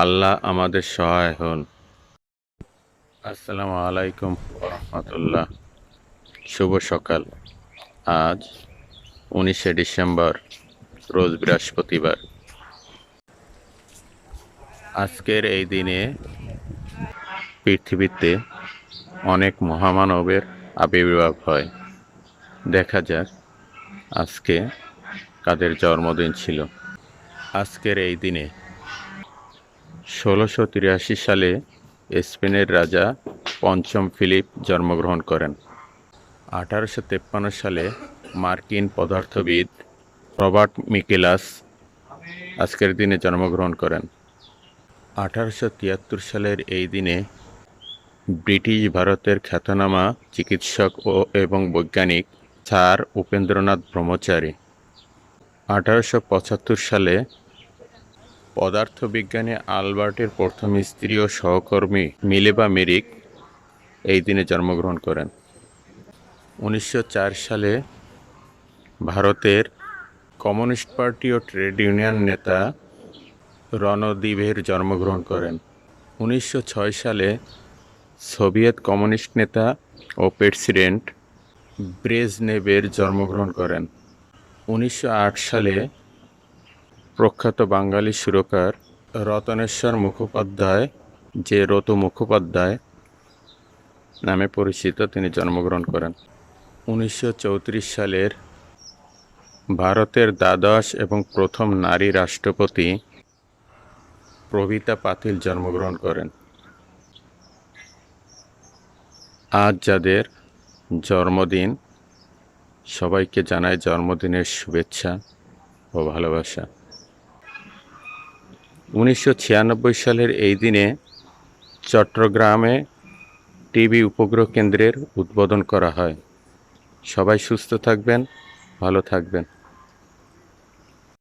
আল্লাহ আমাদের সহায় হন। আসসালামু আলাইকুম রহমতুল্লাহ। শুভ সকাল। আজ 19শে ডিসেম্বর, রোজ বৃহস্পতিবার। আজকের এই দিনে পৃথিবীতে অনেক মহামানবের আবির্ভাব হয়। দেখা যাক আজকে কাদের জন্মদিন ছিল। আজকের এই দিনে 1683 সালে স্পেনের রাজা পঞ্চম ফিলিপ জন্মগ্রহণ করেন। 1853 সালে মার্কিন পদার্থবিদ রবার্ট মিকেলাস আজকের দিনে জন্মগ্রহণ করেন। 1873 সালের এই দিনে ব্রিটিশ ভারতের খ্যাতনামা চিকিৎসক এবং বৈজ্ঞানিক স্যার উপেন্দ্রনাথ ব্রহ্মচারী 1875 সালে পদার্থবিজ্ঞানী আলবার্টের প্রথম স্ত্রী ও সহকর্মী মিলেভা মেরিক এই দিনে জন্মগ্রহণ করেন। 1904 সালে ভারতের কমিউনিস্ট পার্টি ও ট্রেড ইউনিয়ন নেতা রণদিভের জন্মগ্রহণ করেন। 1906 সালে সোভিয়েত কমিউনিস্ট নেতা ও প্রেসিডেন্ট ব্রেজনেভের জন্মগ্রহণ করেন। 1908 সালে প্রখ্যাত বাঙালি সুরকার রতনেশ্বর মুখোপাধ্যায়, যে রতু মুখোপাধ্যায় নামে পরিচিত, তিনি জন্মগ্রহণ করেন। 1934 সালের ভারতের দ্বাদশ এবং প্রথম নারী রাষ্ট্রপতি প্রবিতা পাতিল জন্মগ্রহণ করেন। আজ যাদের জন্মদিন, সবাইকে জানাই জন্মদিনের শুভেচ্ছা ও ভালোবাসা। 1996 সালের এই দিনে চট্টগ্রামে টিবি উপগ্রহ কেন্দ্রের উদ্বোধন করা হয়। সবাই সুস্থ থাকবেন, ভালো থাকবেন।